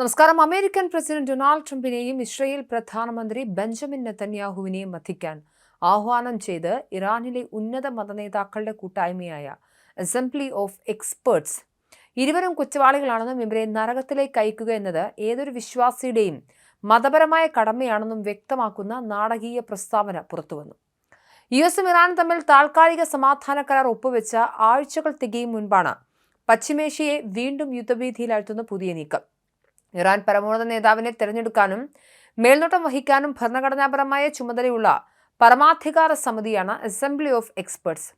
നമസ്കാരം. American president Donald ട്രംപിനെയും Israel പ്രധാനമന്ത്രി Benjamin നെതന്യാഹുവിനെയും വധിക്കാൻ ആഹ്വാനം ചെയ്ത് ഇറാനിലെ ഉന്നത മതനേതാക്കളുടെ കൂട്ടായ്മയായ അസംബ്ലി ഓഫ് എക്സ്പേർട്സ് ഇരുവരും കുറ്റവാളികളാണെന്നും ഇവരെ നരകത്തിലേക്ക് അയക്കുക എന്നത് ഏതൊരു വിശ്വാസിയുടെയും മതപരമായ കടമയാണെന്നും വ്യക്തമാക്കുന്ന നാടകീയ പ്രസ്താവന പുറത്തുവന്നു. യുഎസും ഇറാനും തമ്മിൽ താൽക്കാലിക സമാധാന കരാർ ഒപ്പുവെച്ച ആഴ്ചകൾ തികയും മുൻപാണ് പശ്ചിമേഷ്യയെ വീണ്ടും യുദ്ധഭീതിയിലാഴ്ത്തുന്ന പുതിയ നീക്കം. ഇറാൻ പരമോന്നത നേതാവിനെ തെരഞ്ഞെടുക്കാനും മേൽനോട്ടം വഹിക്കാനും ഭരണഘടനാപരമായ ചുമതലയുള്ള പരമാധികാര സമിതിയാണ് അസംബ്ലി ഓഫ് എക്സ്പേർട്സ്.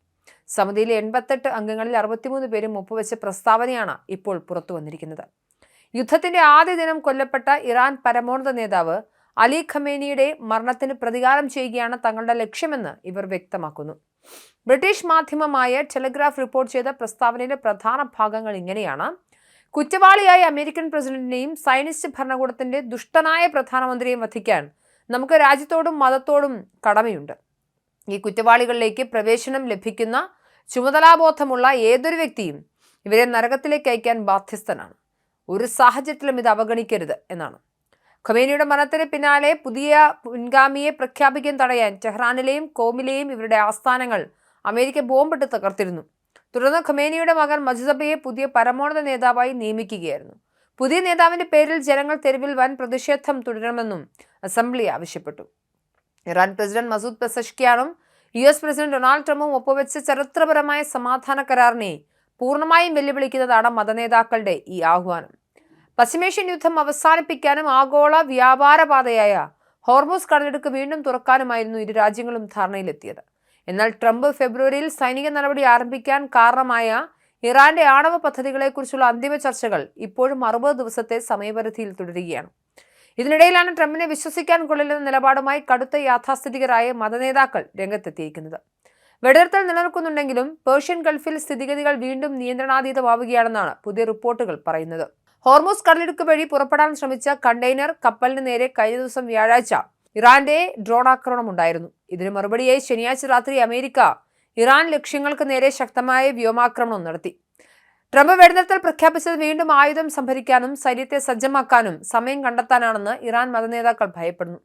സമിതിയിലെ 88 അംഗങ്ങളിൽ 63 പേരും ഒപ്പുവെച്ച പ്രസ്താവനയാണ് ഇപ്പോൾ പുറത്തു വന്നിരിക്കുന്നത്. യുദ്ധത്തിന്റെ ആദ്യ ദിനം കൊല്ലപ്പെട്ട ഇറാൻ പരമോന്നത നേതാവ് അലി ഖമേനിയുടെ മരണത്തിന് പ്രതികാരം ചെയ്യുകയാണ് തങ്ങളുടെ ലക്ഷ്യമെന്ന് ഇവർ വ്യക്തമാക്കുന്നു. ബ്രിട്ടീഷ് മാധ്യമമായ ടെലിഗ്രാഫ് റിപ്പോർട്ട് ചെയ്ത പ്രസ്താവനയിലെ പ്രധാന ഭാഗങ്ങൾ ഇങ്ങനെയാണ്: കുറ്റവാളിയായ അമേരിക്കൻ പ്രസിഡന്റിനെയും സയനിസ്റ്റ് ഭരണകൂടത്തിന്റെ ദുഷ്ടനായ പ്രധാനമന്ത്രിയെയും വധിക്കാൻ നമുക്ക് രാജ്യത്തോടും മതത്തോടും കടമയുണ്ട്. ഈ കുറ്റവാളികളിലേക്ക് പ്രവേശനം ലഭിക്കുന്ന ചുമതലാബോധമുള്ള ഏതൊരു വ്യക്തിയും ഇവരെ നരകത്തിലേക്ക് അയക്കാൻ ബാധ്യസ്ഥനാണ്. ഒരു സാഹചര്യത്തിലും ഇത് അവഗണിക്കരുത് എന്നാണ്. ഖമേനിയുടെ മരണത്തിന് പിന്നാലെ പുതിയ മുൻഗാമിയെ പ്രഖ്യാപിക്കാൻ തടയാൻ ടെഹ്റാനിലെയും കോമിലെയും ഇവരുടെ ആസ്ഥാനങ്ങൾ അമേരിക്ക ബോംബിട്ട് തകർത്തിരുന്നു. തുടർന്ന് ഖമേനിയുടെ മകൻ മജ്തബയെ പുതിയ പരമോന്നത നേതാവായി നിയമിക്കുകയായിരുന്നു. പുതിയ നേതാവിന്റെ പേരിൽ ജനങ്ങൾ തെരുവിൽ വൻ പ്രതിഷേധം തുടരണമെന്നും അസംബ്ലി ആവശ്യപ്പെട്ടു. ഇറാൻ പ്രസിഡന്റ് മസൂദ് പെസഷ്കിയാനും US പ്രസിഡന്റ് ഡൊണാൾഡ് ട്രംപും ഒപ്പുവെച്ച ചരിത്രപരമായ സമാധാന കരാറിനെ പൂർണ്ണമായും വെല്ലുവിളിക്കുന്നതാണ് മതനേതാക്കളുടെ ഈ ആഹ്വാനം. പശ്ചിമേഷ്യൻ യുദ്ധം അവസാനിപ്പിക്കാനും ആഗോള വ്യാപാരപാതയായ ഹോർമൂസ് കടലിടുക്ക് വീണ്ടും തുറക്കാനുമായിരുന്നു ഇരു രാജ്യങ്ങളും ധാരണയിലെത്തിയത്. എന്നാൽ ട്രംപ് ഫെബ്രുവരിയിൽ സൈനിക നടപടി ആരംഭിക്കാൻ കാരണമായ ഇറാന്റെ ആണവ പദ്ധതികളെക്കുറിച്ചുള്ള അന്തിമ ചർച്ചകൾ ഇപ്പോഴും 60 ദിവസത്തെ സമയപരിധിയിൽ തുടരുകയാണ്. ഇതിനിടയിലാണ് ട്രംപിനെ വിശ്വസിക്കാൻ കൊള്ളില്ലെന്ന നിലപാടുമായി കടുത്ത യാഥാസ്ഥിതികരായ മതനേതാക്കൾ രംഗത്തെത്തിയിരിക്കുന്നത്. വെടിനിർത്തൽ നിലനിൽക്കുന്നുണ്ടെങ്കിലും പേർഷ്യൻ ഗൾഫിൽ സ്ഥിതിഗതികൾ വീണ്ടും നിയന്ത്രണാതീതമാവുകയാണെന്നാണ് പുതിയ റിപ്പോർട്ടുകൾ പറയുന്നത്. ഹോർമൂസ് കടലിടുക്ക് വഴി പുറപ്പെടാൻ ശ്രമിച്ച കണ്ടെയ്നർ കപ്പലിന് നേരെ കഴിഞ്ഞ ദിവസം വ്യാഴാഴ്ച ഇറാന്റെ ഡ്രോൺ ആക്രമണം ഉണ്ടായിരുന്നു. ഇതിന് മറുപടിയായി ശനിയാഴ്ച രാത്രി അമേരിക്ക ഇറാൻ ലക്ഷ്യങ്ങൾക്ക് നേരെ ശക്തമായ വ്യോമാക്രമണം നടത്തി. ട്രംപ് വെടിനിർത്തൽ പ്രഖ്യാപിച്ചത് വീണ്ടും ആയുധം സംഭരിക്കാനും സൈന്യത്തെ സജ്ജമാക്കാനും സമയം കണ്ടെത്താനാണെന്ന് ഇറാൻ മതനേതാക്കൾ ഭയപ്പെടുന്നു.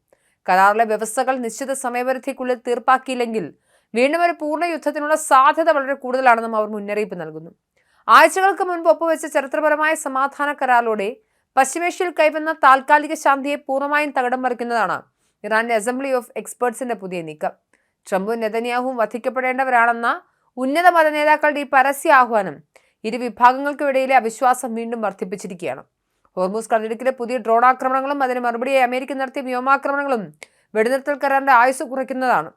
കരാറിലെ വ്യവസ്ഥകൾ നിശ്ചിത സമയപരിധിക്കുള്ളിൽ തീർപ്പാക്കിയില്ലെങ്കിൽ വീണ്ടും ഒരു പൂർണ്ണ യുദ്ധത്തിനുള്ള സാധ്യത വളരെ കൂടുതലാണെന്നും അവർ മുന്നറിയിപ്പ് നൽകുന്നു. ആഴ്ചകൾക്ക് മുൻപ് ഒപ്പുവെച്ച ചരിത്രപരമായ സമാധാന കരാറിലൂടെ പശ്ചിമേഷ്യയിൽ കൈവന്ന താൽക്കാലിക ശാന്തിയെ പൂർണ്ണമായും തകിടം മറിക്കുന്നതാണ് ഇറാന്റെ അസംബ്ലി ഓഫ് എക്സ്പേർട്സിന്റെ പുതിയ നീക്കം. ട്രംപും നെതന്യാഹുവും വധിക്കപ്പെടേണ്ടവരാണെന്ന ഉന്നത മതനേതാക്കളുടെ ഈ പരസ്യ ആഹ്വാനം ഇരു വിഭാഗങ്ങൾക്കുമിടയിലെ അവിശ്വാസം വീണ്ടും വർദ്ധിപ്പിച്ചിരിക്കുകയാണ്. ഹോർമൂസ് കടലിടുക്കിലെ പുതിയ ഡ്രോൺ ആക്രമണങ്ങളും അതിന് മറുപടിയായി അമേരിക്ക നടത്തിയ വ്യോമാക്രമണങ്ങളും വെടിനിർത്തൽ കരാറിന്റെ ആയുസ് കുറയ്ക്കുന്നതാണ്.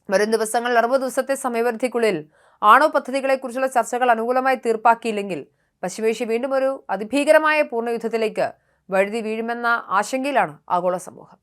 വരും ദിവസങ്ങളിൽ 60 ദിവസത്തെ സമയപരിധിക്കുള്ളിൽ ആണവ പദ്ധതികളെക്കുറിച്ചുള്ള ചർച്ചകൾ അനുകൂലമായി തീർപ്പാക്കിയില്ലെങ്കിൽ പശ്ചിമേഷ്യ വീണ്ടും ഒരു അതിഭീകരമായ പൂർണ്ണ യുദ്ധത്തിലേക്ക് വഴുതി വീഴുമെന്ന ആശങ്കയിലാണ് ആഗോള സമൂഹം.